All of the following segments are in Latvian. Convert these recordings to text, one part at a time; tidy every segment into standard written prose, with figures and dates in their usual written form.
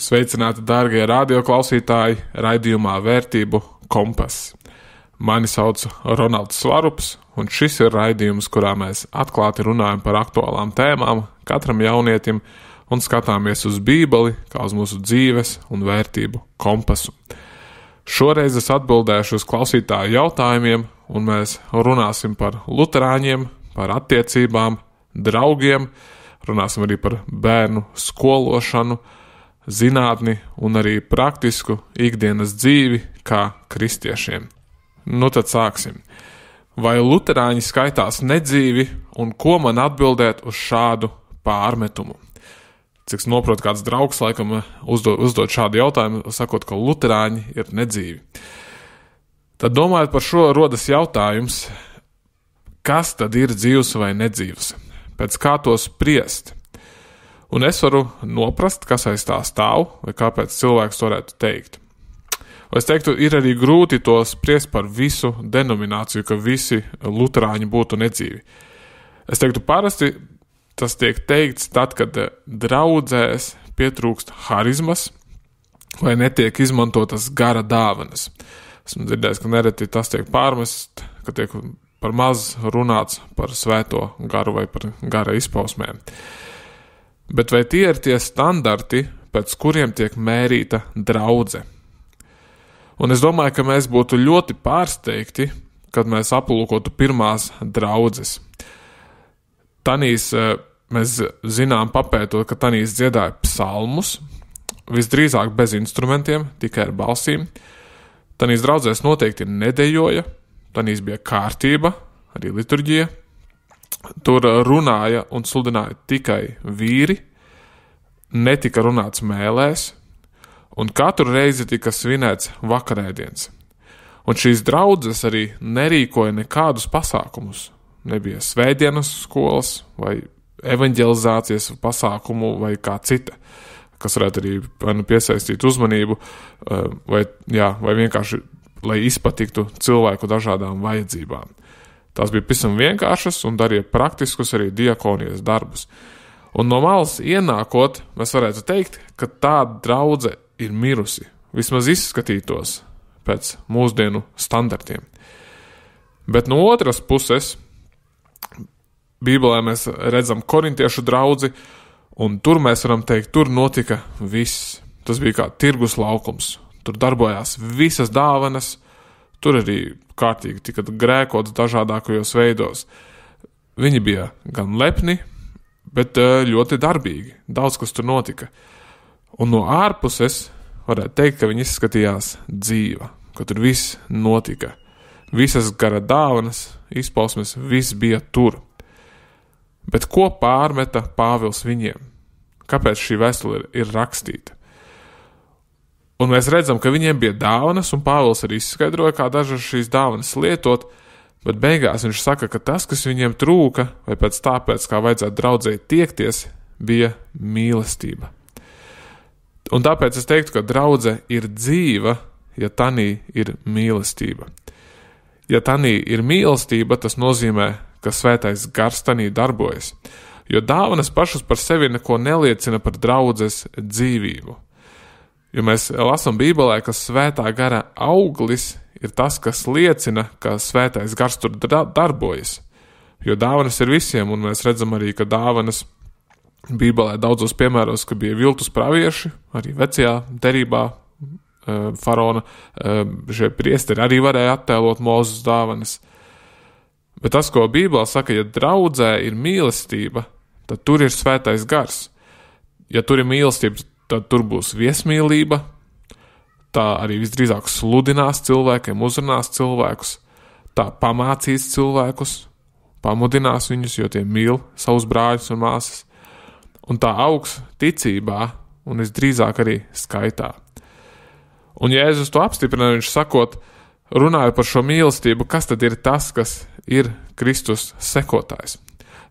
Sveicināti, dārgie radioklausītāji, raidījumā Vērtību kompass. Mani sauc Ronalds Svarups, un šis ir raidījums, kurā mēs atklāti runājam par aktuālām tēmām katram jaunietim un skatāmies uz Bībeli kā uz mūsu dzīves un vērtību kompasu. Šoreiz es atbildēšu uz klausītāju jautājumiem, un mēs runāsim par luterāņiem, par attiecībām, draugiem, runāsim arī par bērnu skološanu, zinātni un arī praktisku ikdienas dzīvi kā kristiešiem. Nu tad sāksim. Vai luterāņi skaitās nedzīvi un ko man atbildēt uz šādu pārmetumu? Cik noprot, kāds draugs laikam uzdod šādu jautājumu, sakot, ka luterāņi ir nedzīvi. Tad domājot par šo rodas jautājums, kas tad ir dzīvs vai nedzīvs? Pēc kā to spriest? Un es varu noprast, kas aiz tā stāv, vai kāpēc cilvēks varētu teikt. Un es teiktu, ir arī grūti to spriest par visu denomināciju, ka visi luterāņi būtu nedzīvi. Es teiktu, parasti tas tiek teikts tad, kad draudzēs pietrūkst harizmas vai netiek izmantotas gara dāvanas. Esmu dzirdējis, ka nereti tas tiek pārmest, ka tiek par maz runāts par svēto garu vai par gara izpausmēm. Bet vai tie ir tie standarti, pēc kuriem tiek mērīta draudze? Un es domāju, ka mēs būtu ļoti pārsteigti, kad mēs aplūkotu pirmās draudzes. Tanīs mēs zinām papētot, ka tanīs dziedāja psalmus, visdrīzāk bez instrumentiem, tikai ar balsīm. Tanīs draudzēs noteikti nedejoja, tanīs bija kārtība, arī liturģija. Tur runāja un sludināja tikai vīri, netika runāts mēlēs, un katru reizi tika svinēts vakarēdiens. Un šīs draudzes arī nerīkoja nekādus pasākumus. Nebija svētdienas skolas vai evanģelizācijas pasākumu vai kā cita, kas varētu arī piesaistīt uzmanību vai vienkārši, lai izpatiktu cilvēku dažādām vajadzībām. Tās bija pavisam vienkāršas un darīja praktiskus arī diakonijas darbus. Un no malas ienākot, mēs varētu teikt, ka tāda draudze ir mirusi, vismaz izskatītos pēc mūsdienu standartiem. Bet no otras puses, Bībelē mēs redzam korintiešu draudzi, un tur mēs varam teikt, tur notika viss. Tas bija kā tirgus laukums. Tur darbojās visas dāvanas, tur arī kārtīgi tika grēkots dažādākajos veidos. Viņi bija gan lepni, bet ļoti darbīgi. Daudz kas tur notika. Un no ārpuses varētu teikt, ka viņi izskatījās dzīva, ka tur viss notika. Visas gara dāvanas, izpausmes, viss bija tur. Bet ko pārmeta Pāvils viņiem? Kāpēc šī vēstule ir rakstīta? Un mēs redzam, ka viņiem bija dāvanas, un Pāvils arī izskaidroja, kā dažas šīs dāvanas lietot, bet beigās viņš saka, ka tas, kas viņiem trūka, vai pēc kā vajadzētu draudzēji tiekties, bija mīlestība. Un tāpēc es teiktu, ka draudze ir dzīva, ja tanī ir mīlestība. Ja tanī ir mīlestība, tas nozīmē, ka svētais gars tanī darbojas, jo dāvanas pašas par sevi neko neliecina par draudzes dzīvību. Jo mēs lasām Bībelē, ka svētā gara auglis ir tas, kas liecina, ka svētais gars tur darbojas. Jo dāvanas ir visiem, un mēs redzam arī, ka dāvanas Bībelē daudzos piemēros, ka bija viltus pravieši, arī vecajā derībā faraona, šie priesteri arī varēja attēlot Mūzes dāvanas. Bet tas, ko Bībelē saka, ja draudzē ir mīlestība, tad tur ir svētais gars. Ja tur ir mīlestība, tad tur būs viesmīlība, tā arī visdrīzāk sludinās cilvēkiem, uzrunās cilvēkus, tā pamācīs cilvēkus, pamudinās viņus, jo tie mīl savus brāļus un māsas, un tā augs ticībā un visdrīzāk arī skaitā. Un Jēzus to apstiprina, viņš sakot, runāja par šo mīlestību, kas tad ir tas, kas ir Kristus sekotājs.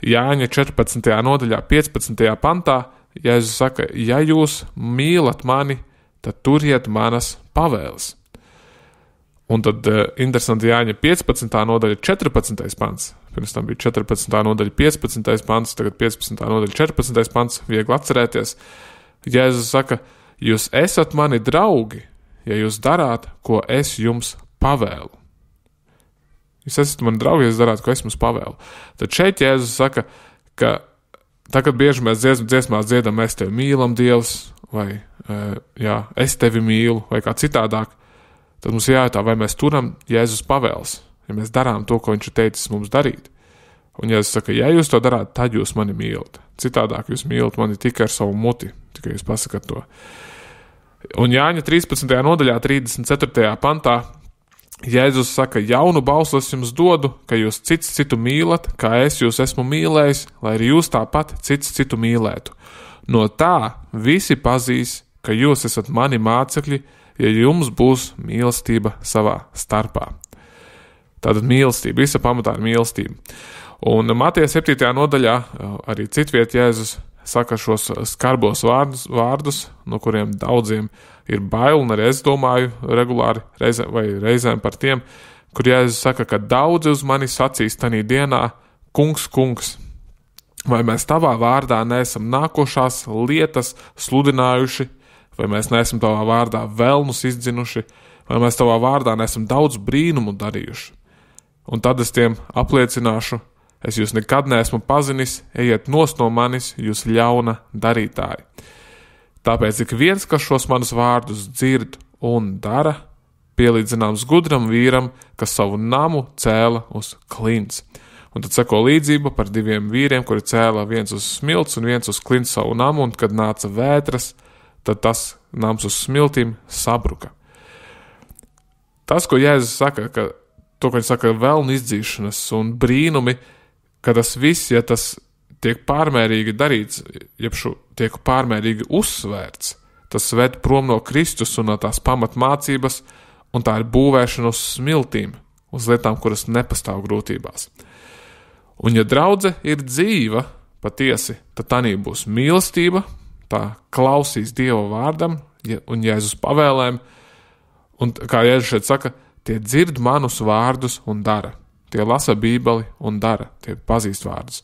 Jāņa 14. nodaļā 15. pantā Jēzus saka, ja jūs mīlat mani, tad turiet manas pavēles. Un tad interesanti Jāņa 15. nodaļa 14. pants. Pirms tam bija 14. nodaļa 15. pants, tagad 15. nodaļa 14. pants, viegli atcerēties. Jēzus saka, jūs esat mani draugi, ja jūs darāt, ko es jums pavēlu. Jūs esat mani draugi, ja jūs darāt, ko es jums pavēlu. Tad šeit Jēzus saka, ka tagad bieži mēs dziesmās dziedam, mēs tevi mīlam, Dievs, vai es tevi mīlu, vai kā citādāk, tad mums jājautā, vai mēs turam Jēzus pavēles, ja mēs darām to, ko viņš ir teicis mums darīt. Un Jēzus saka, ja jūs to darāt, tad jūs mani mīlat. Citādāk jūs mīlat mani tikai ar savu muti, tikai jūs pasakat to. Un Jāņa 13. nodaļā 34. pantā Jēzus saka, jaunu balsu es jums dodu, ka jūs cits citu mīlat, kā es jūs esmu mīlējis, lai arī jūs tāpat cits citu mīlētu. No tā visi pazīs, ka jūs esat mani mācekļi, ja jums būs mīlestība savā starpā. Tātad mīlestība, visa pamatā ir mīlestība. Un Mateja 7. nodaļā arī citviet Jēzus saka šos skarbos vārdus, no kuriem daudziem ir bail, un arī es domāju regulāri reizēm par tiem, kur Jēzus saka, ka daudzi uz mani sacīs tanī dienā, kungs, kungs, vai mēs tavā vārdā neesam nākošās lietas sludinājuši, vai mēs neesam tavā vārdā velnus izdzinuši, vai mēs tavā vārdā neesam daudz brīnumu darījuši. Un tad es tiem apliecināšu, es jūs nekad neesmu pazinis, ejiet nost no manis, jūs ļauna darītāji. Tāpēc ik viens, kas šos manus vārdus dzird un dara, pielīdzināms gudram vīram, kas savu namu cēla uz klints. Un tad seko līdzība par 2 vīriem, kuri cēla viens uz smilts un viens uz klints savu namu, un kad nāca vētras, tad tas nams uz smiltīm sabruka. Tas, ko Jēzus saka, ka to, ko viņš saka, velnu izdzīšanas un brīnumi, ka tas viss, ja tas tiek pārmērīgi darīts, jeb tiek pārmērīgi uzsvērts, tas ved prom no Kristus un no tās pamatmācības, un tā ir būvēšana uz smiltīm, uz lietām, kuras nepastāv grūtībās. Un ja draudze ir dzīva, patiesi, tad tanī būs mīlestība, tā klausīs Dieva vārdam un Jēzus pavēlēm, un kā Jēzus šeit saka, tie dzird manus vārdus un dara. Tie lasa Bībeli un dara, tie pazīst vārdus.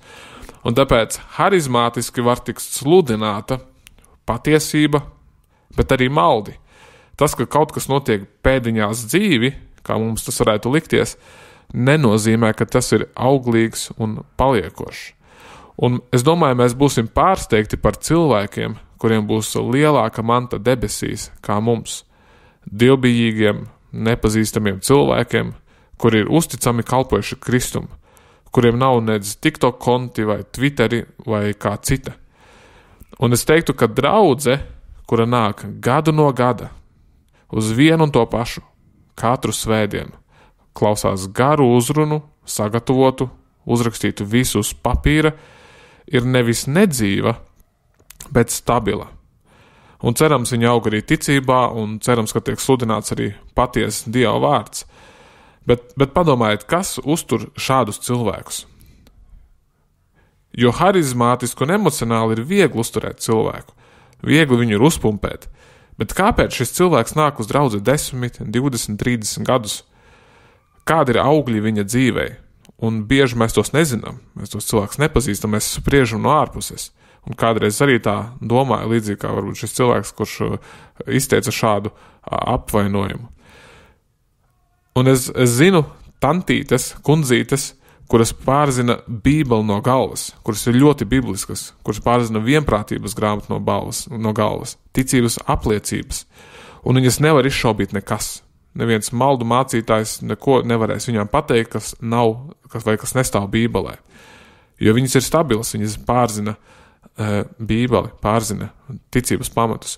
Un tāpēc harizmātiski var tikt sludināta patiesība, bet arī maldi. Tas, ka kaut kas notiek pēdiņās dzīvi, kā mums tas varētu likties, nenozīmē, ka tas ir auglīgs un paliekošs. Un es domāju, mēs būsim pārsteigti par cilvēkiem, kuriem būs lielāka manta debesīs kā mums, dievbijīgiem, nepazīstamiem cilvēkiem, kuri ir uzticami kalpojuši Kristum, kuriem nav nedz TikTok konti vai Twitteri vai kā cita. Un es teiktu, ka draudze, kura nāk gadu no gada uz vienu un to pašu, katru svētdienu, klausās garu uzrunu, sagatavotu, uzrakstītu visu uz papīra, ir nevis nedzīva, bet stabila. Un cerams, viņa aug arī ticībā, un cerams, ka tiek sludināts arī patiesa Dieva vārds. Bet padomājiet, kas uztur šādus cilvēkus? Jo harizmātiski un emocionāli ir viegli uzturēt cilvēku, viegli viņu ir uzpumpēt, bet kāpēc šis cilvēks nāk uz draudzi 10, 20, 30 gadus? Kādi ir augļi viņa dzīvei? Un bieži mēs tos nezinām, mēs tos cilvēkus nepazīstam, mēs spriežam no ārpuses. Un kādreiz arī tā domāju, līdzīgi kā varbūt šis cilvēks, kurš izteica šādu apvainojumu. Un es zinu tantītes, kundzītes, kuras pārzina Bībeli no galvas, kuras ir ļoti bibliskas, kuras pārzina vienprātības grāmatu no galvas, ticības apliecības, un viņas nevar izšaubīt nekas. Neviens maldu mācītājs neko nevarēs viņām pateikt, kas nestāv Bībelē. Jo viņas ir stabilas, viņas pārzina Bībeli, pārzina ticības pamatus.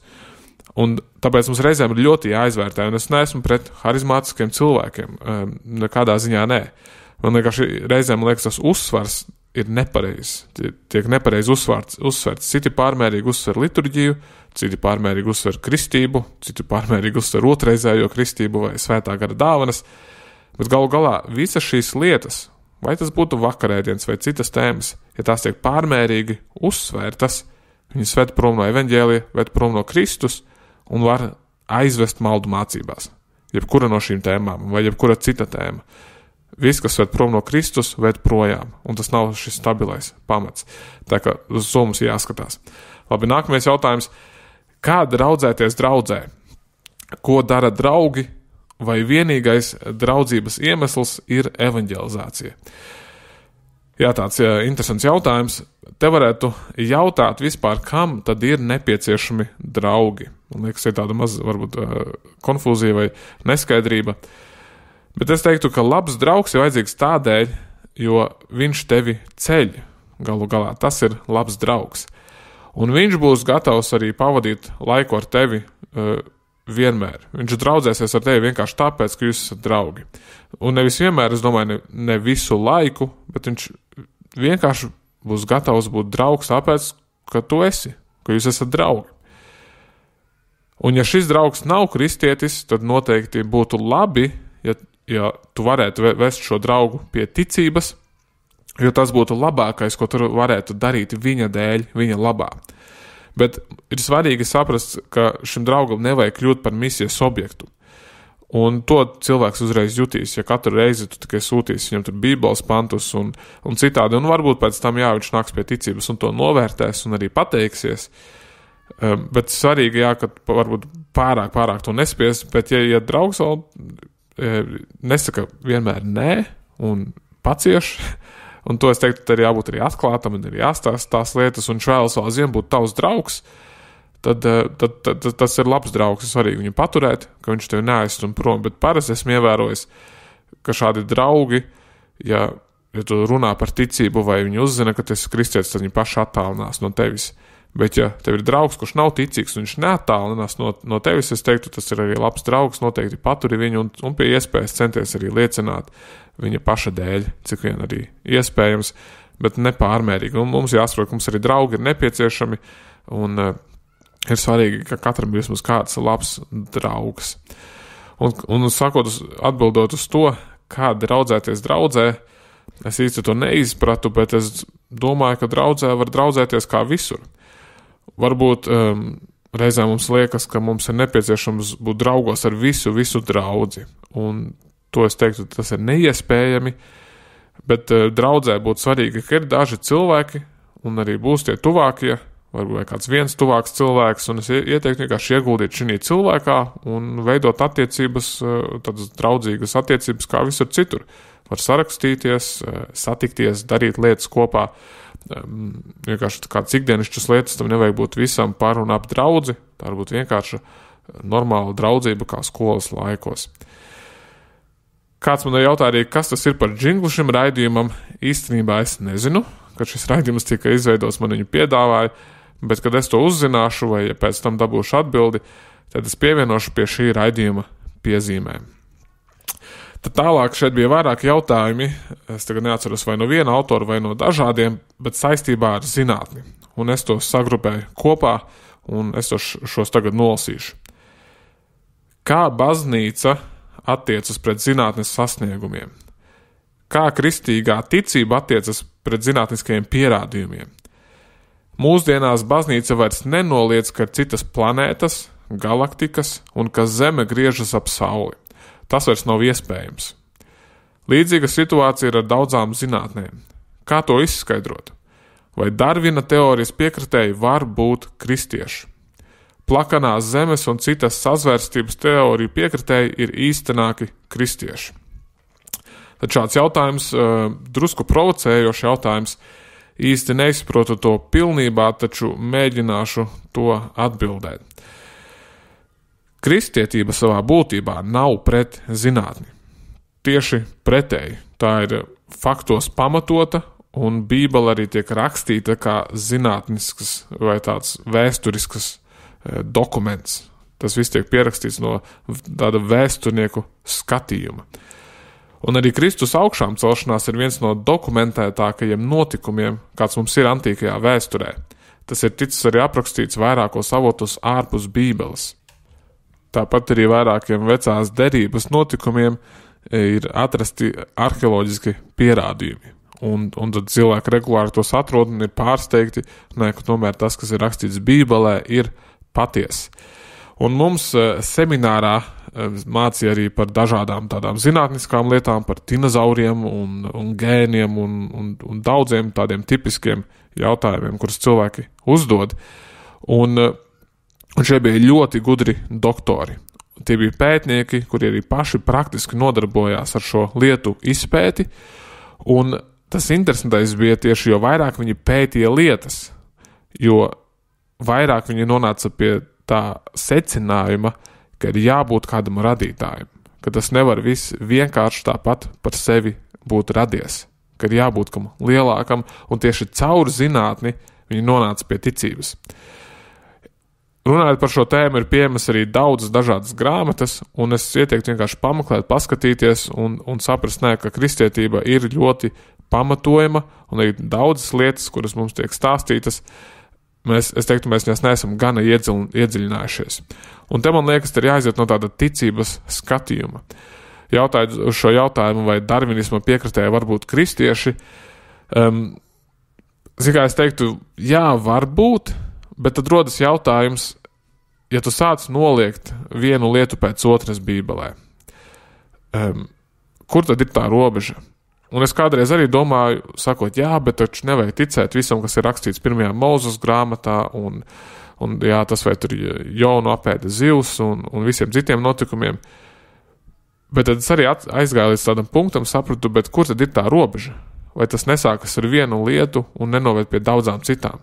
Un tāpēc mums reizēm ir ļoti jāizvērtē, un es neesmu pret harizmātiskiem cilvēkiem, nekādā ziņā nē. Man vienkārši reizēm liekas, tas uzsvars ir nepareizs, tiek nepareizi uzsverts. Citi pārmērīgi uzsver liturģiju, citi pārmērīgi uzsver kristību, citi pārmērīgi uzsver otrreizējo kristību vai svētā gara dāvanas, bet galu galā visas šīs lietas, vai tas būtu vakarēdiens vai citas tēmas, ja tās tiek pārmērīgi uzsvērtas, viņas ved prom no evaņģēlija, ved prom no Kristus un var aizvest maldu mācībās. Jebkura no šīm tēmām vai jebkura cita tēma. Viss, kas ved prom no Kristus, ved projām, un tas nav šis stabilais pamats. Tā kā uz to mums jāskatās. Labi, nākamais jautājums. Kā draudzēties draudzē? Ko dara draugi? Vai vienīgais draudzības iemesls ir evanģelizācija? Jā, tāds interesants jautājums. Te varētu jautāt vispār, kam tad ir nepieciešami draugi. Man liekas, ir tāda maz, varbūt, konfūzija vai neskaidrība. Bet es teiktu, ka labs draugs ir vajadzīgs tādēļ, jo viņš tevi ceļ. Galu galā tas ir labs draugs. Un viņš būs gatavs arī pavadīt laiku ar tevi vienmēr. Viņš draudzēsies ar tevi vienkārši tāpēc, ka jūs esat draugi. Un nevis vienmēr, es domāju, ne visu laiku, bet viņš vienkārši būs gatavs būt draugs tāpēc, ka tu esi, ka jūs esat draugi. Un ja šis draugs nav kristietis, tad noteikti būtu labi, ja tu varētu vest šo draugu pie ticības, jo tas būtu labākais, ko tu varētu darīt viņa dēļ, viņa labā. Bet ir svarīgi saprast, ka šim draugam nevajag kļūt par misijas objektu. Un to cilvēks uzreiz jutīs, ja katru reizi tu tikai sūtīsi viņam tur bībeles pantus un citādi. Un varbūt pēc tam, viņš nāks pie ticības un to novērtēs un arī pateiksies. Bet svarīgi, ka varbūt pārāk to nespies, bet ja draugs vēl nesaka vienmēr nē un pacieš, un to es teiktu, tad jābūt arī atklātam un arī jāstāsta tās lietas, un švēlas vēl ziem būt tavs draugs, tad tas ir labs draugs. Ir svarīgi viņu paturēt, ka viņš tevi neaizstum prom, bet parasti esmu ievērojis, ka šādi draugi, ja tu runā par ticību vai viņi uzzina, ka tu esi kristietis, tad viņi paši attālinās no tevis. Bet ja tev ir draugs, kurš nav ticīgs un viņš neattālinās no tevis, es teiktu, tas ir arī labs draugs, noteikti paturi viņu un pie iespējas centies arī liecināt viņa paša dēļ, cik vien arī iespējams, bet nepārmērīgi. Un mums jāsaprot, ka mums arī draugi ir nepieciešami un ir svarīgi, ka katram ir vismaz kāds labs draugs. Un sakot, atbildot uz to, kā draudzēties draudzē, es īsti to neizpratu, bet es domāju, ka draudzē var draudzēties kā visur. Varbūt reizēm mums liekas, ka mums ir nepieciešams būt draugos ar visu draudzi. Un to es teiktu, tas ir neiespējami, bet draudzē būtu svarīgi, ka ir daži cilvēki, un arī būs tie tuvākie, varbūt kāds viens tuvāks cilvēks, un es ieteiktu vienkārši ieguldīt šī cilvēkā un veidot attiecības, tādas draudzīgas attiecības kā visur citur. Var sarakstīties, satikties, darīt lietas kopā. Vienkārši kāds ikdienišķas lietas, tam nevajag būt visam par un ap draudzi. Tā var būt vienkārši normāla draudzība kā skolas laikos. Kāds man jautāja arī, kas tas ir par džinglu šim raidījumam. Īstenībā es nezinu, kad šis raidījums tika izveidots, man viņu piedāvāja, bet kad es to uzzināšu vai ja pēc tam dabūšu atbildi, tad es pievienošu pie šī raidījuma piezīmēm. Tad tālāk šeit bija vairāki jautājumi, es tagad neatceros vai no viena autora vai no dažādiem, bet saistībā ar zinātni. Un es tos sagrupēju kopā un es šos tagad nolasīšu. Kā baznīca attiecas pret zinātnes sasniegumiem? Kā kristīgā ticība attiecas pret zinātniskajiem pierādījumiem? Mūsdienās baznīca vairs nenoliedz, ka ir citas planētas, galaktikas un ka Zeme griežas ap Sauli. Tas vairs nav iespējams. Līdzīga situācija ir ar daudzām zinātnēm. Kā to izskaidrot? Vai Darvina teorijas piekritēji var būt kristieši? Plakanās Zemes un citas sazvērstības teoriju piekritēji ir īstenāki kristieši. Tad šāds jautājums, drusku provocējošs jautājums, īsti neizprotu to pilnībā, taču mēģināšu to atbildēt. Kristietība savā būtībā nav pret zinātni. Tieši pretēji. Tā ir faktos pamatota, un Bībele arī tiek rakstīta kā zinātnisks vai tāds vēsturisks dokuments. Tas viss tiek pierakstīts no tāda vēsturnieku skatījuma. Un arī Kristus augšām celšanās ir viens no dokumentētākajiem notikumiem, kāds mums ir antīkajā vēsturē. Tas ir ticis arī aprakstīts vairākos avotos ārpus Bībeles. Tāpat arī vairākiem vecās derības notikumiem ir atrasti arheoloģiski pierādījumi. Un tad cilvēki regulāri tos atrod un ir pārsteigti, ka tomēr tas, kas ir rakstīts Bībelē, ir patiesa. Un mums seminārā mācīja arī par dažādām tādām zinātniskām lietām, par dinozauriem un gēniem un daudziem tādiem tipiskiem jautājumiem, kurus cilvēki uzdod. Un Un šie bija ļoti gudri doktori. Tie bija pētnieki, kuri arī paši praktiski nodarbojās ar šo lietu izpēti, un tas interesantais bija tieši, jo vairāk viņi pētīja lietas, jo vairāk viņi nonāca pie tā secinājuma, ka ir jābūt kādam radītājam, ka tas nevar viss vienkārši tāpat par sevi būt radies, ka ir jābūt kam lielākam, un tieši caur zinātni viņi nonāca pie ticības. Runājot par šo tēmu, ir pieejamas arī daudzas dažādas grāmatas, un es ieteiktu vienkārši pameklēt, paskatīties un saprast, ka kristietība ir ļoti pamatojama, un arī daudzas lietas, kuras mums tiek stāstītas, es teiktu, mēs neesam gana iedziļinājušies. Un te man liekas, ir jāiziet no tāda ticības skatījuma. Jautājot uz šo jautājumu, vai darvinisma piekritēji var būt kristieši, es teiktu, jā, var būt, bet tad rodas jautājums, ja tu sāc noliegt vienu lietu pēc otras Bībelē, kur tad ir tā robeža? Un es kādreiz arī domāju, sakot, jā, bet taču nevajag ticēt visam, kas ir rakstīts 1. Mūzes grāmatā, un jā, tas vai tur Jonu apēda zivs un visiem citiem notikumiem. Bet tad es arī aizgāju līdz tādam punktam, sapratu, bet kur tad ir tā robeža? Vai tas nesākas ar vienu lietu un nenoved pie daudzām citām?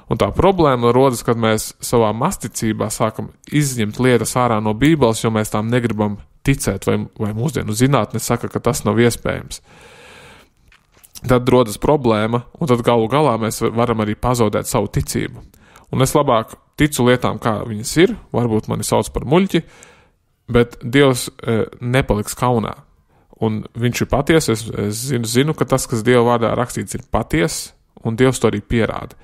Un tā problēma rodas, kad mēs savā masticībā sākam izņemt lietas ārā no Bībeles, jo mēs tām negribam ticēt, vai mūsdienu zinātne saka, ka tas nav iespējams. Tad rodas problēma, un tad galu galā mēs varam arī pazaudēt savu ticību. Un es labāk ticu lietām, kā viņas ir, varbūt mani sauc par muļķi, bet Dievs nepaliks kaunā. Un viņš ir paties, es zinu, ka tas, kas Dieva vārdā rakstīts, ir paties, un Dievs to arī pierāda.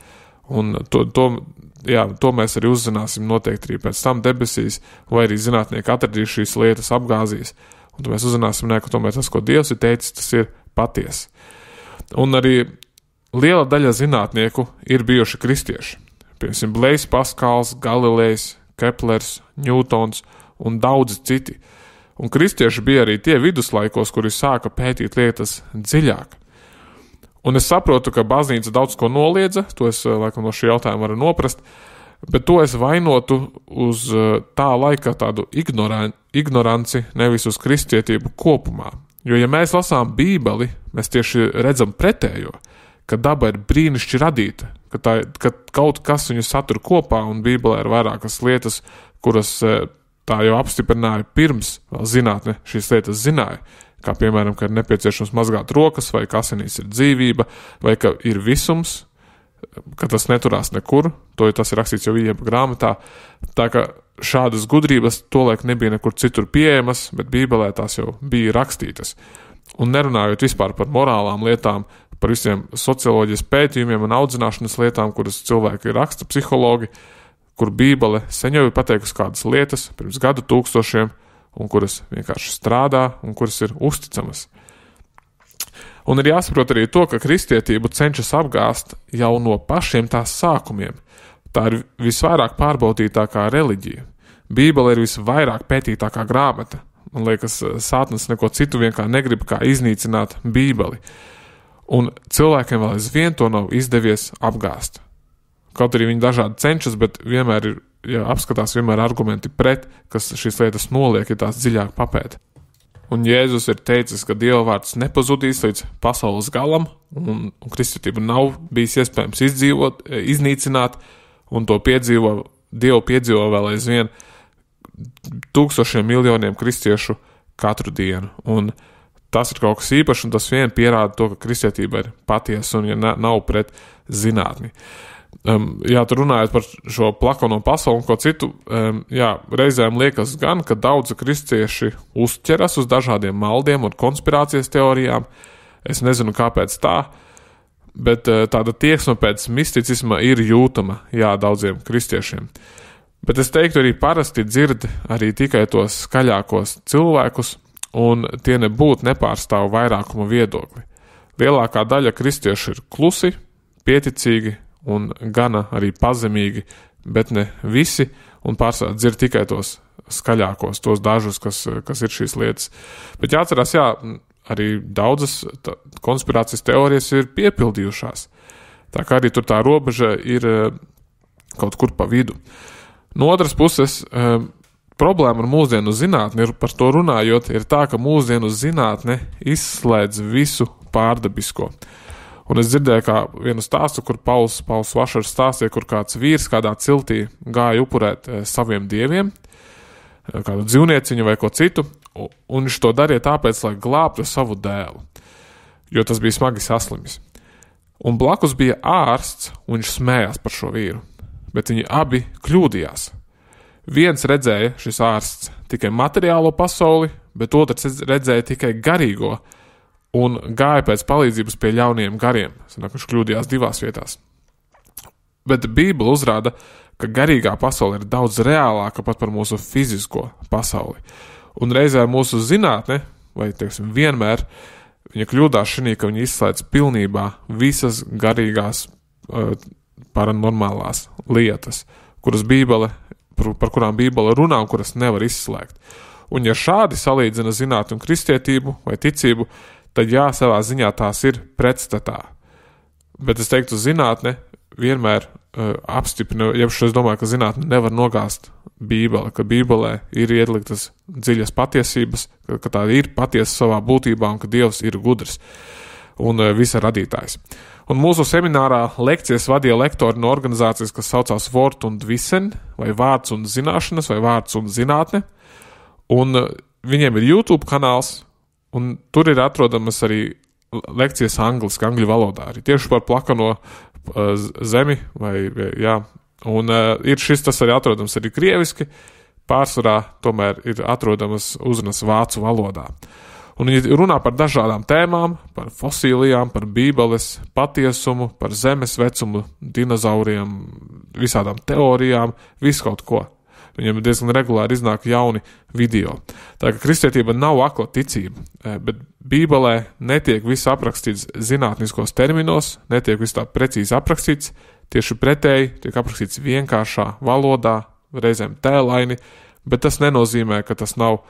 Un to mēs arī uzzināsim noteikti arī pēc tam debesīs, vai arī zinātnieki atradīs šīs lietas, apgāzīs. Un tad mēs uzzināsim, ka tomēr tas, ko Dievs ir teicis, tas ir paties. Un arī liela daļa zinātnieku ir bijuši kristieši. Piemēram, Blejs Paskals, Galilejs, Keplers, Ņūtons un daudzi citi. Un kristieši bija arī tie viduslaikos, kuri sāka pētīt lietas dziļāk. Un es saprotu, ka baznīca daudz ko noliedza, to es laikam no šī jautājuma varu noprast, bet to es vainotu uz tā laika tādu ignoranci, nevis uz kristietību kopumā. Jo, ja mēs lasām Bībeli, mēs tieši redzam pretējo, ka daba ir brīnišķi radīta, ka kaut kas viņu satur kopā, un Bībelē ir vairākas lietas, kuras tā jau apstiprināja pirms vēl zinātne šīs lietas zināja. Kā piemēram, ka ir nepieciešams mazgāt rokas, vai ka asinīs ir dzīvība, vai ka ir visums, ka tas neturās nekur, tas ir rakstīts jau iepa grāmatā. Tā ka šādas gudrības tolaik nebija nekur citur pieejamas, bet Bībelē tās jau bija rakstītas. Un nerunājot vispār par morālām lietām, par visiem socioloģijas pētījumiem un audzināšanas lietām, kuras cilvēki raksta psihologi, kur Bībele sen jau ir pateikusi kādas lietas pirms gadu tūkstošiem, un kuras vienkārši strādā, un kuras ir uzticamas. Un ir jāsaprot arī to, ka kristietību cenšas apgāst jau no pašiem tās sākumiem. Tā ir visvairāk pārbaudītākā reliģija. Bībele ir visvairāk pētītākā grāmata. Man liekas, sātnes neko citu vienkārši negrib kā iznīcināt Bībeli. Un cilvēkiem vēl aizvien to nav izdevies apgāst. Kaut arī viņi dažādi cenšas, bet vienmēr ir apskatās vienmēr argumenti pret, kas šīs lietas noliek, ja tās dziļāk papēt. Un Jēzus ir teicis, ka Dieva vārds nepazudīs līdz pasaules galam, un kristietību nav bijis iespējams iznīcināt, un to Dievu piedzīvo vēl aizvien tūkstošiem miljoniem kristiešu katru dienu. Un tas ir kaut kas īpašs, un tas vien pierāda to, ka kristietība ir patiesa un ja nav pret zinātni. Tur runājot par šo plakono pasauli un ko citu, reizēm liekas gan, ka daudzi kristieši uzķeras uz dažādiem maldiem un konspirācijas teorijām. Es nezinu, kāpēc tā, bet tāda tieksme pēc misticisma ir jūtama, daudziem kristiešiem. Bet es teiktu, arī parasti dzird arī tikai tos skaļākos cilvēkus, un tie nebūtu nepārstāv vairākuma viedokli. Lielākā daļa kristiešu ir klusi, pieticīgi, un gana arī pazemīgi, bet ne visi, un pārsvarā dzird tikai tos skaļākos, tos dažus, kas ir šīs lietas. Bet jāatcerās, arī daudzas konspirācijas teorijas ir piepildījušās. Tā kā arī tur tā robeža ir kaut kur pa vidu. No otras puses, problēma ar mūsdienu zinātni ir par to runājot, ir tā, ka mūsdienu zinātne izslēdz visu pārdabisko. Un es dzirdēju kā vienu stāstu, kur Pauls Vašars stāstīja, kur kāds vīrs kādā ciltī gāja upurēt saviem dieviem, kādu dzīvnieciņu vai ko citu, un viņš to darīja tāpēc, lai glābtu savu dēlu, jo tas bija smagi saslimis. Un blakus bija ārsts, un viņš smējās par šo vīru, bet viņi abi kļūdījās. Viens redzēja, šis ārsts, tikai materiālo pasauli, bet otrs redzēja tikai garīgo, un gāja pēc palīdzības pie ļauniem gariem. Sanāk, viņš kļūdījās divās vietās. Bet Bībele uzrāda, ka garīgā pasaule ir daudz reālāka pat par mūsu fizisko pasauli. Un reizē mūsu zinātne, vai teiksim vienmēr, viņa kļūdās šī, ka viņa izslēdz pilnībā visas garīgās paranormālās lietas, par kurām Bībele runā un kuras nevar izslēgt. Un ja šādi salīdzina zinātni un kristietību vai ticību, tad jā, savā ziņā tās ir pretstatā. Bet es teiktu, zinātne vienmēr apstiprina, es domāju, ka zinātne nevar nogāzt Bībeli, ka Bībelē ir ieliktas dziļas patiesības, ka tā ir patiesa savā būtībā un ka Dievs ir gudrs un visa radītājs. Un mūsu seminārā lekcijas vadīja lektori no organizācijas, kas saucās Wort und Wissen, vai Vārds un zināšanas, vai Vārds un zinātne, un viņiem ir YouTube kanāls, un tur ir atrodamas arī lekcijas angļu valodā, arī tieši par plakano zemi, un tas arī atrodams arī krieviski, pārsvarā tomēr ir atrodamas uzrunas vācu valodā. Un viņi runā par dažādām tēmām, par fosīlijām, par Bībeles patiesumu, par zemes vecumu, dinozauriem, visādām teorijām, visu kaut ko. Viņiem diezgan regulāri iznāk jauni video. Tā kā kristietība nav akla ticība, bet Bībelē netiek viss aprakstīts zinātniskos terminos, netiek viss tā precīzi aprakstīts, tieši pretēji tiek aprakstīts vienkāršā valodā, reizēm tēlaini, bet tas nenozīmē, ka tas nav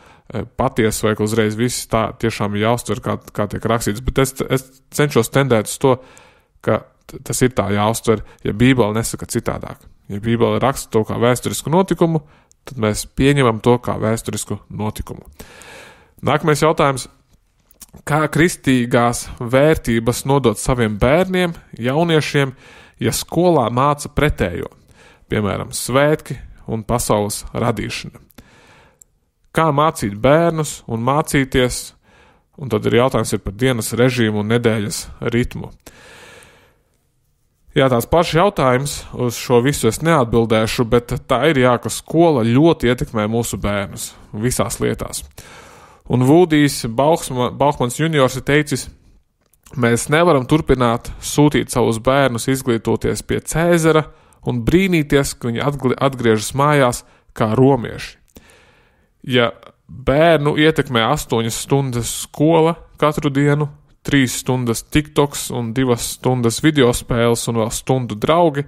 patiesa vai ka uzreiz viss tā tiešām ir jāuztver, kā tiek rakstīts, bet es cenšos tendēt uz to, ka tas ir tā jāuztver, ja Bībele nesaka citādāk. Ja Bībele raksta to kā vēsturisku notikumu, tad mēs pieņemam to kā vēsturisku notikumu. Nākamais jautājums. Kā kristīgās vērtības nodot saviem bērniem, jauniešiem, ja skolā māca pretējo, piemēram, svētki un pasaules radīšana? Kā mācīt bērnus un mācīties, un tad ir jautājums par dienas režīmu un nedēļas ritmu. Jā, tās pašas jautājums, uz šo visu es neatbildēšu, bet tā ir ka skola ļoti ietekmē mūsu bērnus visās lietās. Un Vūdijs Bauhmans juniors ir teicis, mēs nevaram turpināt sūtīt savus bērnus izglītoties pie Cēzara un brīnīties, ka viņi atgriežas mājās kā romieši. Ja bērnu ietekmē 8 stundas skola katru dienu, 3 stundas TikToks un 2 stundas video spēles un vēl stundu draugi,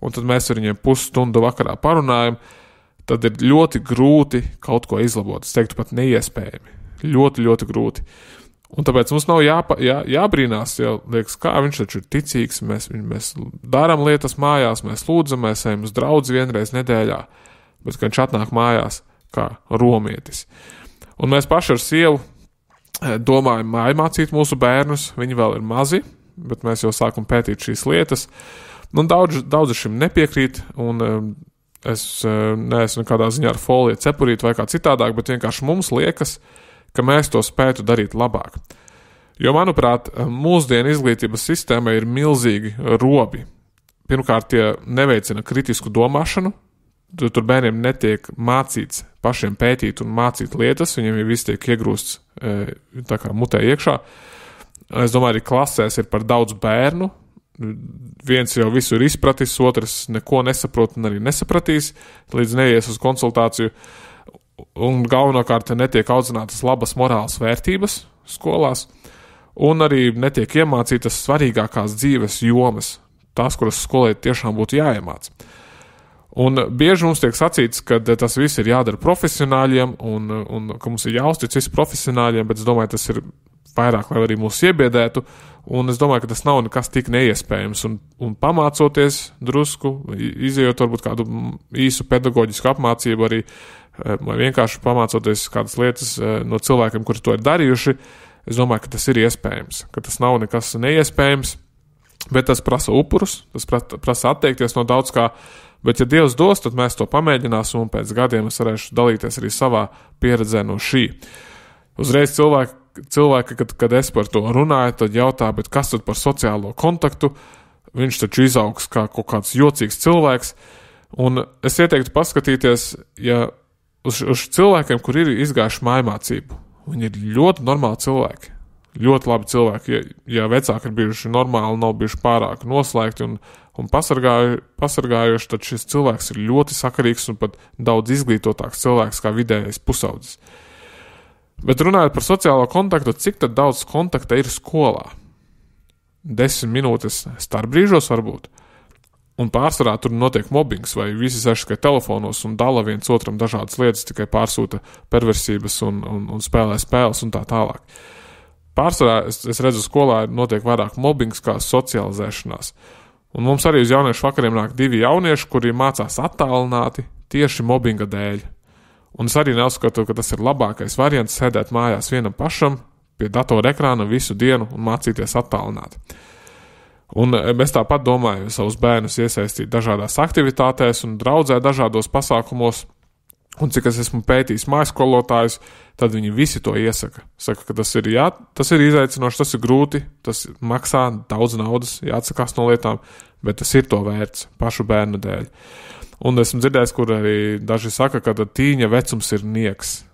un tad mēs ar viņiem pusstundu vakarā parunājam, tad ir ļoti grūti kaut ko izlabot. Es teiktu pat neiespējami. Ļoti, ļoti grūti. Un tāpēc mums nav jābrīnās, liekas, kā viņš taču ir ticīgs, mēs darām lietas mājās, mēs lūdzam, mēs ejam uz draudzi vienreiz nedēļā, bet kad viņš atnāk mājās kā romietis. Un mēs paši ar sievu domājam mācīt mūsu bērnus, viņi vēl ir mazi, bet mēs jau sākam pētīt šīs lietas. Nu, daudzi šim nepiekrīt, un es neesmu nekādā ziņā ar foliju cepurīt vai kā citādāk, bet vienkārši mums liekas, ka mēs to spētu darīt labāk. Jo, manuprāt, mūsdienu izglītības sistēmai ir milzīgi robi. Pirmkārt, tie neveicina kritisku domāšanu, tur bērniem netiek mācīts pašiem pētīt un mācīt lietas, viņiem jau viss tiek iegrūsts tā kā mutē iekšā. Es domāju, arī klasēs ir par daudz bērnu, viens jau visu ir izpratis, otrs neko nesaprot un arī nesapratīs, līdz neies uz konsultāciju, un galvenokārt netiek audzinātas labas morālas vērtības skolās, un arī netiek iemācītas svarīgākās dzīves jomas, tās, kuras skolai tiešām būtu jāiemāc. Un bieži mums tiek sacīts, ka tas viss ir jādara profesionāļiem un ka mums ir jāuztic visi profesionāļiem, bet es domāju, tas ir vairāk, lai arī mūs iebiedētu, un es domāju, ka tas nav nekas tik neiespējams, un pamācoties drusku, izejot varbūt kādu īsu pedagoģisku apmācību arī, vai vienkārši pamācoties kādas lietas no cilvēkiem, kuri to ir darījuši, es domāju, ka tas ir iespējams, ka tas nav nekas neiespējams, bet tas prasa upurus, tas prasa atteikties no daudz kā, bet ja Dievs dos, tad mēs to pamēģināsim, un pēc gadiem es varēšu dalīties arī savā pieredzē no šī. Uzreiz cilvēki, kad es par to runāju, tad jautā, bet kas tad par sociālo kontaktu? Viņš taču izaugs kā kaut kāds jocīgs cilvēks, un es ieteiktu paskatīties, ja uz cilvēkiem, kur ir izgājuši mājmācību, viņi ir ļoti normāli cilvēki. Ļoti labi cilvēki, ja vecāki ir bijuši normāli, nav bijuši pārāk noslēgti un pasargājuši, tad šis cilvēks ir ļoti sakarīgs un pat daudz izglītotāks cilvēks kā vidējais pusaudzis. Bet runājot par sociālo kontaktu, cik tad daudz kontakta ir skolā? 10 minūtes starpbrīžos varbūt. Un pārsvarā tur notiek mobbings, vai visi sēž tikai telefonos un dala viens otram dažādas lietas, tikai pārsūta perversības un spēlē spēles un tā tālāk. Pārsvarā es redzu, skolā notiek vairāk mobbings kā socializēšanās. Un mums arī uz jauniešu vakariem nāk 2 jaunieši, kuri mācās attālināti tieši mobbinga dēļ. Un es arī neuzskatu, ka tas ir labākais variants sēdēt mājās vienam pašam pie datora ekrāna visu dienu un mācīties attālināti. Un es tāpat domāju savus bērnus iesaistīt dažādās aktivitātēs un draudzē dažādos pasākumos. Un cik es esmu pētījis mājaskolotājus, tad viņi visi to iesaka. Saka, ka tas ir izaicinoši, tas ir grūti, tas maksā daudz naudas, jāatsakās no lietām, bet tas ir to vērts pašu bērnu dēļ. Un esmu dzirdējis, kur arī daži saka, ka tīņa vecums ir nieks,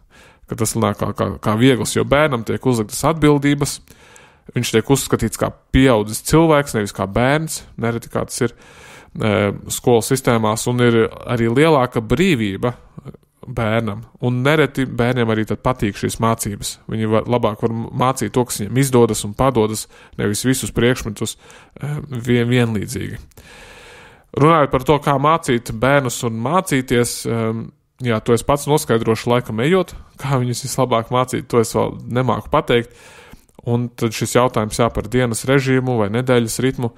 ka tas nāk kā viegls, jo bērnam tiek uzliktas atbildības, viņš tiek uzskatīts kā pieaudzis cilvēks, nevis kā bērns, nereti kā tas ir skolas sistēmās, un ir arī lielāka brīvība bērnam, un nereti bērniem arī tad patīk šīs mācības. Viņi labāk var mācīt to, kas viņiem izdodas un padodas, nevis visus priekšmetus vienlīdzīgi. Runājot par to, kā mācīt bērnus un mācīties, to es pats noskaidrošu laikam ejot, kā viņus vislabāk mācīt, to es vēl nemāku pateikt, un tad šis jautājums par dienas režīmu vai nedēļas ritmu,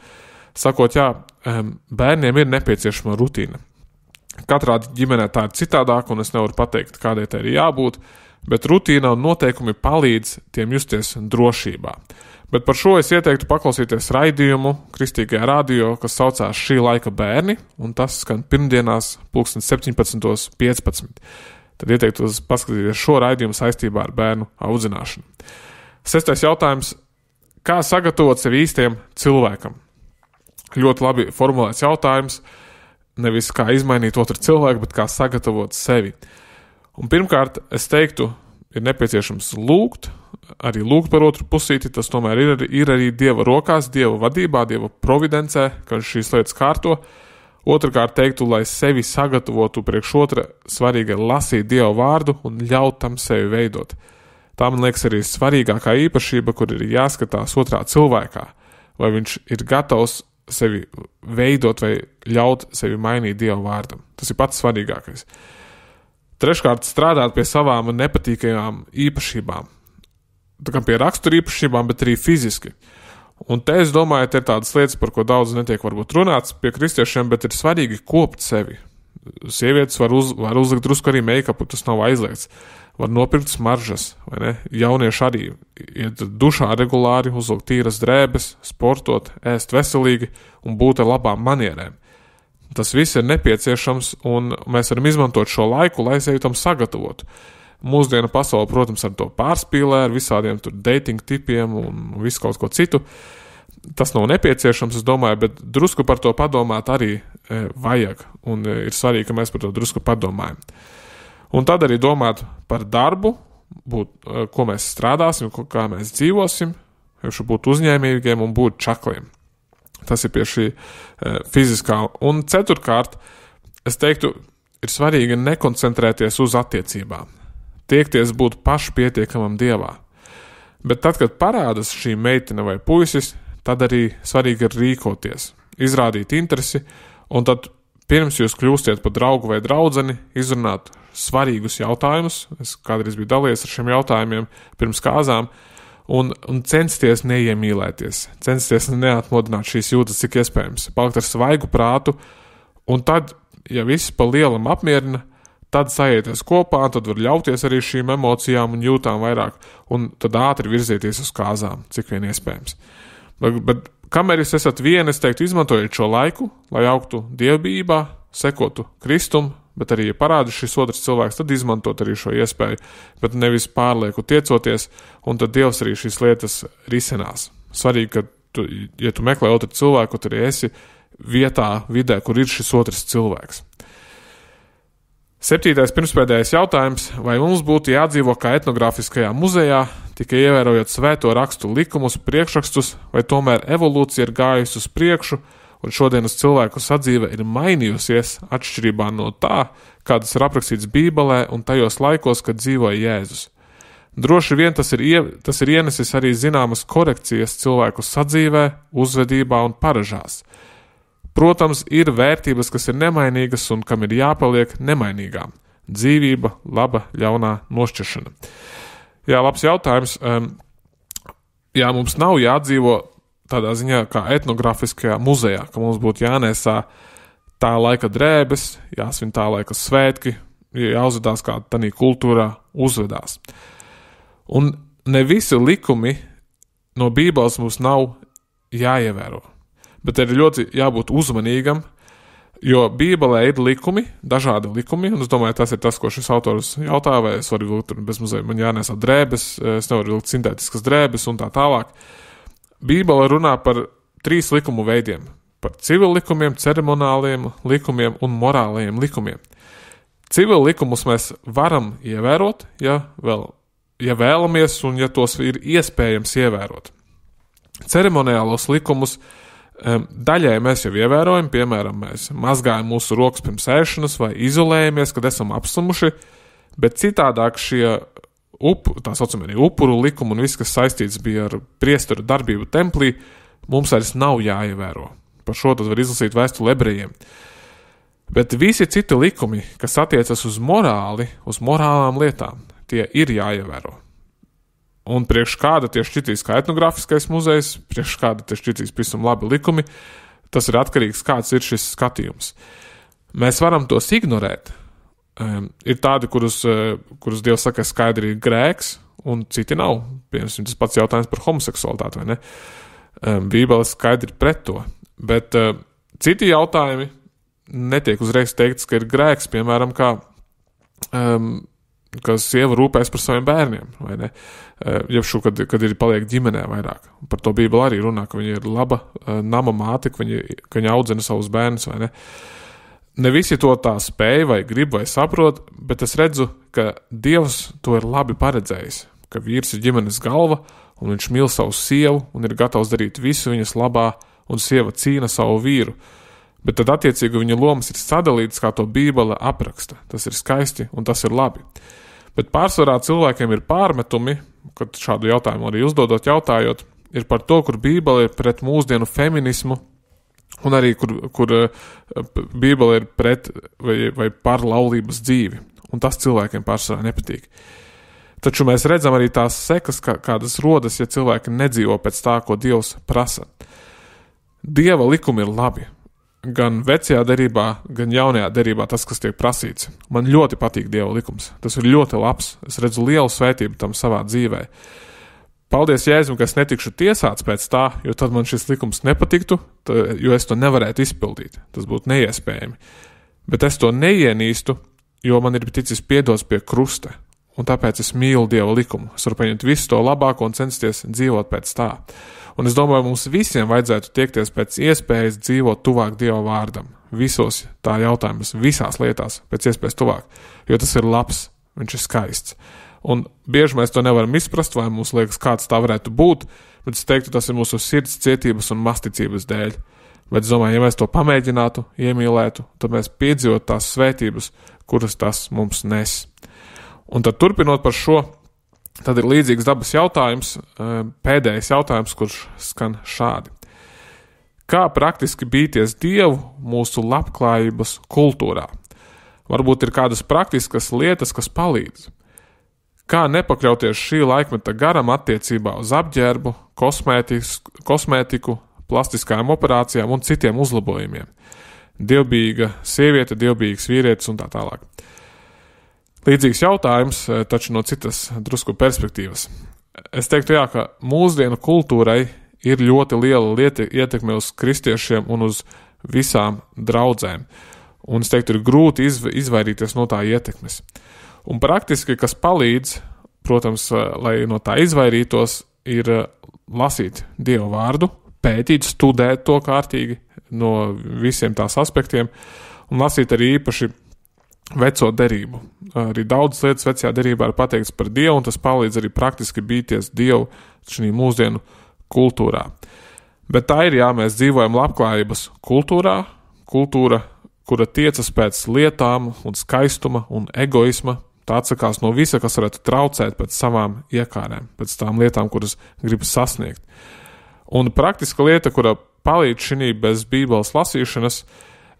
sakot, bērniem ir nepieciešama rutīna. Katrā ģimenē tā ir citādāk, un es nevaru pateikt, kādai tā ir jābūt, bet rutīna un noteikumi palīdz tiem justies drošībā. Bet par šo es ieteiktu paklausīties raidījumu Kristīgajā radio, kas saucās Šī laika bērni, un tas skan pirmdienās 17:15. Tad ieteiktu paskatīties šo raidījumu saistībā ar bērnu audzināšanu. 6. jautājums. Kā sagatavot sevi īstiem cilvēkam? Ļoti labi formulēts jautājums. Nevis kā izmainīt otru cilvēku, bet kā sagatavot sevi. Un pirmkārt, es teiktu, ir nepieciešams lūgt par otru pusīti, tas tomēr ir arī Dieva rokās, Dieva vadībā, Dieva providencē, ka viņš šīs lietas kārto. Otrakārt teiktu, lai sevi sagatavotu priekš otra, svarīgi ir lasīt Dieva vārdu un ļaut tam sevi veidot. Tā, man liekas, arī svarīgākā īpašība, kur ir jāskatās otrā cilvēkā, vai viņš ir gatavs sevi veidot vai ļaut sevi mainīt Dieva vārdam. Tas ir pats svarīgākais. Treškārt, strādāt pie savām nepatīkajām īpašībām. Tā kā pie rakstura īpašībām, bet arī fiziski. Un te es domāju, te ir tādas lietas, par ko daudz netiek varbūt runāts pie kristiešiem, bet ir svarīgi kopt sevi. Sievietes var uzlikt drusku arī make-upu, tas nav aizliegts. Var nopirkt smaržas, vai ne? Jaunieši arī iet dušā regulāri, uzlikt tīras drēbes, sportot, ēst veselīgi un būt ar labām manierēm. Tas viss ir nepieciešams, un mēs varam izmantot šo laiku, lai sevi tam sagatavotu. Mūsdienu pasaule, protams, ar to pārspīlē, ar visādiem tur dating tipiem un visu kaut ko citu. Tas nav nepieciešams, es domāju, bet drusku par to padomāt arī vajag, un ir svarīgi, ka mēs par to drusku padomājam. Un tad arī domāt par darbu, ko mēs strādāsim, kā mēs dzīvosim, būt uzņēmīgiem un būt čakliem. Tas ir pie šī fiziskā. Un ceturkārt, es teiktu, ir svarīgi nekoncentrēties uz attiecībām. Tiekties būt pašpietiekamam Dievā. Bet tad, kad parādas šī meitene vai puisis, tad arī svarīgi ir rīkoties, izrādīt interesi, un tad pirms jūs kļūstiet par draugu vai draudzeni, izrunāt svarīgus jautājumus. Es kādreiz biju dalījies ar šiem jautājumiem pirms kāzām, un censties neiemīlēties, censties neatmodināt šīs jūtas, cik iespējams, palikt ar svaigu prātu, un tad, ja viss pa lielam apmierina, tad sajieties kopā, tad var ļauties arī šīm emocijām un jūtām vairāk, un tad ātri virzieties uz kāzām, cik vien iespējams. Bet kamēr jūs esat vieni, es teiktu, izmantojiet šo laiku, lai augtu dievbijībā, sekotu Kristum, bet arī, ja parāda šis otrs cilvēks, tad izmantot arī šo iespēju, bet nevis pārlieku tiecoties, un tad Dievs arī šīs lietas risinās. Svarīgi, ka ja tu meklē otru cilvēku, tad arī esi vietā, vidē, kur ir šis otrs cilvēks. 7. pirmspēdējais jautājums, vai mums būtu jādzīvo kā etnogrāfiskajā muzejā, tikai ievērojot svēto rakstu likumus, priekšrakstus, vai tomēr evolūcija ir gājusi uz priekšu, un šodienas cilvēku sadzīve ir mainījusies atšķirībā no tā, kādas ir aprakstīts Bībelē un tajos laikos, kad dzīvoja Jēzus. Droši vien tas ir ienesis arī zināmas korekcijas cilvēku sadzīvē, uzvedībā un paražās. Protams, ir vērtības, kas ir nemainīgas un kam ir jāpaliek nemainīgām. Dzīvība, laba, ļaunā nošķiršana. Jā, labs jautājums. Jā, mums nav jādzīvo tādā ziņā kā etnogrāfiskajā muzejā, ka mums būtu jānesā tā laika drēbes, jāsvin tā laika svētki, jāuzvedās kā tanī kultūrā uzvedās. Un ne visi likumi no Bībeles mums nav jāievēro, bet ir ļoti jābūt uzmanīgam, jo Bībelē ir likumi, dažādi likumi, un es domāju, tas ir tas, ko šis autors jautā, vai es varu vilkt bez muzeja, man jānesā drēbes, es nevaru vilkt sintētiskas drēbes un tā tālāk. Bībele runā par 3 likumu veidiem – par civil likumiem, ceremonāliem likumiem un morālajiem likumiem. Civil likumus mēs varam ievērot, ja vēlamies un ja tos ir iespējams ievērot. Ceremoniālos likumus daļai mēs jau ievērojam, piemēram, mēs mazgājam mūsu rokas pirms ēšanas vai izolējamies, kad esam apsumuši, bet citādāk šie tā saucam arī upuru likumu un viss, kas saistīts bija ar priesteru darbību templī, mums vairs nav jāievēro. Par šo tad var izlasīt vēstuli ebrejiem. Bet visi citi likumi, kas attiecas uz morāli, uz morālām lietām, tie ir jāievēro. Un priekš kāda tie šķitīs kā etnogrāfiskais muzejs, priekš kāda tie šķitīs pavisam labi likumi, tas ir atkarīgs, kāds ir šis skatījums. Mēs varam tos ignorēt. Ir tādi, kurus Dievs saka, skaidri ir grēks, un citi nav. Piemēram, tas pats jautājums par homoseksualitāti, vai ne? Bībele skaidri pret to. Bet citi jautājumi netiek uzreiz teikts, ka ir grēks, piemēram, ka sieva rūpēs par saviem bērniem, vai ne? Kad ir paliek ģimenē vairāk. Par to Bībele arī runā, ka viņa ir laba nama māte, ka viņa audzina savus bērnus, vai ne? Ne visi to tā spēj vai grib vai saprot, bet es redzu, ka Dievs to ir labi paredzējis, ka vīrs ir ģimenes galva un viņš mīl savu sievu un ir gatavs darīt visu viņas labā un sieva cīna savu vīru. Bet tad attiecīgi viņa lomas ir sadalītas, kā to Bībele apraksta. Tas ir skaisti un tas ir labi. Bet pārsvarā cilvēkiem ir pārmetumi, kad šādu jautājumu arī uzdodot jautājot, ir par to, kur Bībele ir pret mūsdienu feminismu, un arī, kur Bībele ir pret vai par laulības dzīvi. Un tas cilvēkiem pārsvarā nepatīk. Taču mēs redzam arī tās sekas, kādas rodas, ja cilvēki nedzīvo pēc tā, ko Dievs prasa. Dieva likumi ir labi. Gan vecajā derībā, gan jaunajā derībā tas, kas tiek prasīts. Man ļoti patīk Dieva likums. Tas ir ļoti labs. Es redzu lielu svētību tam savā dzīvē. Paldies Jēzum, ka es netikšu tiesāts pēc tā, jo tad man šis likums nepatiktu, jo es to nevarētu izpildīt. Tas būtu neiespējami. Bet es to neienīstu, jo man ir ticis piedots pie krusta. Un tāpēc es mīlu Dieva likumu. Es varu paņemt visu to labāko un censties dzīvot pēc tā. Un es domāju, mums visiem vajadzētu tiekties pēc iespējas dzīvot tuvāk Dieva vārdam. Visos tā jautājumus, visās lietās pēc iespējas tuvāk. Jo tas ir labs, viņš ir skaists. Un bieži mēs to nevaram izprast, vai mums liekas, kāds tā varētu būt, bet es teiktu, tas ir mūsu sirds cietības un masticības dēļ. Bet es domāju, ja mēs to pamēģinātu, iemīlētu, tad mēs piedzīvot tās svētības, kuras tas mums nes. Un tad turpinot par šo, tad ir līdzīgs dabas jautājums, pēdējais jautājums, kurš skan šādi. Kā praktiski bīties Dievu mūsu labklājības kultūrā? Varbūt ir kādas praktiskas lietas, kas palīdz. kā nepakļauties šī laikmeta garam attiecībā uz apģērbu, kosmētiku, plastiskajām operācijām un citiem uzlabojumiem. Dievbijīga sieviete, dievbijīgs vīrietis un tā tālāk. Līdzīgs jautājums, taču no citas drusku perspektīvas. Es teiktu, ka mūsdienu kultūrai ir ļoti liela ietekme uz kristiešiem un uz visām draudzēm. Un es teiktu, ir grūti izvairīties no tā ietekmes. Un praktiski, kas palīdz, protams, lai no tā izvairītos, ir lasīt Dievu vārdu, pētīt, studēt to kārtīgi no visiem tās aspektiem un lasīt arī īpaši veco derību. Arī daudz lietas vecajā derībā ir pateikts par Dievu, un tas palīdz arī praktiski bīties Dievu šī mūsdienu kultūrā. Bet tā ir, mēs dzīvojam labklājības kultūrā, kura tiecas pēc lietām un skaistuma un egoisma, tā atsakās no visa, kas varētu traucēt pēc savām iekārēm, pēc tām lietām, kuras grib sasniegt. Un praktiska lieta, kura palīdz šī bez Bībeles lasīšanas,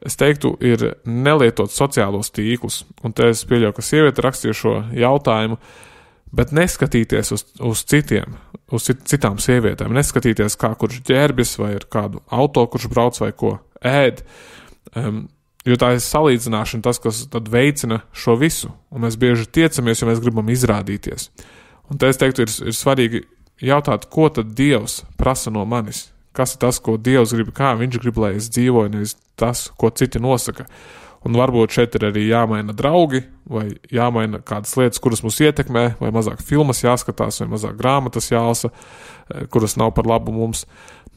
es teiktu, ir nelietot sociālos tīklus. Un te es pieļauju, ka sieviete rakstīja šo jautājumu, bet neskatīties uz citām sievietēm, neskatīties, kā kurš ģērbjas, vai ir kādu auto, kurš brauc, vai ko ēd, jo tā ir salīdzināšana tas, kas tad veicina šo visu, un mēs bieži tiecamies, jo mēs gribam izrādīties. Un te es teiktu, ir svarīgi jautāt, ko tad Dievs prasa no manis, kas ir tas, ko Dievs grib, kā viņš grib, lai es dzīvoju, nevis tas, ko citi nosaka. Un varbūt šeit ir arī jāmaina draugi, vai jāmaina kādas lietas, kuras mūs ietekmē, vai mazāk filmas jāskatās, vai mazāk grāmatas jālasa, kuras nav par labu mums,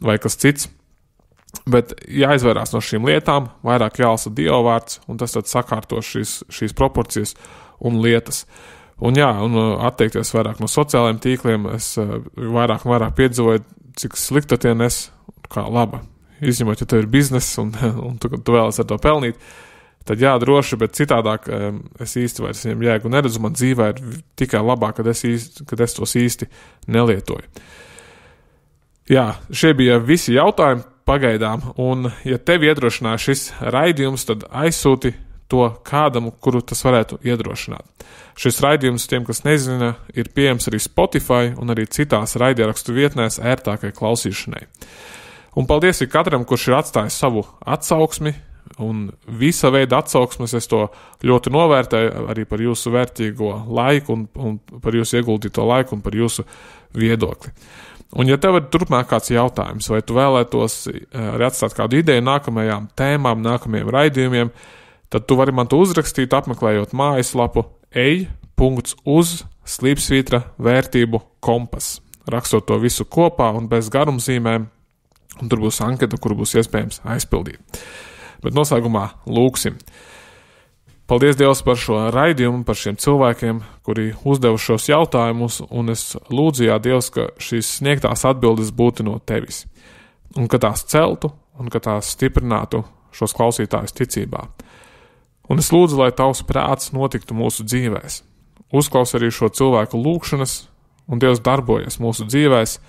vai kas cits. Bet jāizvairās no šīm lietām, vairāk jālasa Dieva vārds, un tas tad sakārto šīs proporcijas un lietas. Un atteikties vairāk no sociālajiem tīkliem, es vairāk un vairāk piedzīvoju, cik slikta tie nes, kā laba. Izņemot, ja tev ir bizness un tu vēlas ar to pelnīt, tad droši, bet citādāk es īsti vairs viņam jēgu neredzu, man dzīvē ir tikai labāk, kad es tos īsti nelietoju. Šie bija visi jautājumi pagaidām, un ja tevi iedrošināja šis raidījums, tad aizsūti to kādam, kuru tas varētu iedrošināt. Šis raidījums, tiem, kas nezina, ir pieejams arī Spotify un arī citās raidierakstu vietnēs ērtākai klausīšanai. Un paldies katram, kurš ir atstājis savu atsauksmi, un visa veida atsauksmes es to ļoti novērtēju arī par jūsu vērtīgo laiku un par jūsu ieguldīto laiku un par jūsu viedokli. Un ja tev ir turpmāk kāds jautājums, vai tu vēlētos arī atstāt kādu ideju nākamajām tēmām, nākamajiem raidījumiem, tad tu vari man to uzrakstīt, apmeklējot mājaslapu ej.uz/vērtību kompas, rakstot to visu kopā un bez garumzīmēm, un tur būs anketa, kuru būs iespējams aizpildīt. Bet noslēgumā lūksim. Paldies Dievs par šo raidījumu, par šiem cilvēkiem, kuri uzdeva šos jautājumus, un es lūdzu, Dievs, ka šīs sniegtās atbildes būtu no tevis, un ka tās celtu, un ka tās stiprinātu šos klausītājus ticībā. Un es lūdzu, lai tavs prāts notiktu mūsu dzīvēs. Uzklaus arī šo cilvēku lūgšanas, un Dievs darbojas mūsu dzīvēs,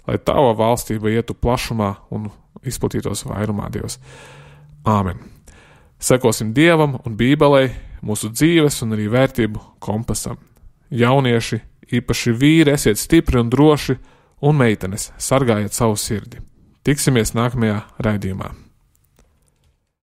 lai tava valstība ietu plašumā un izplatītos vairumā, Dievs. Āmen. Sekosim Dievam un Bībelei, mūsu dzīves un arī vērtību kompasam. Jaunieši, īpaši vīri, esiet stipri un droši, un meitenes, sargājiet savu sirdi. Tiksimies nākamajā raidījumā.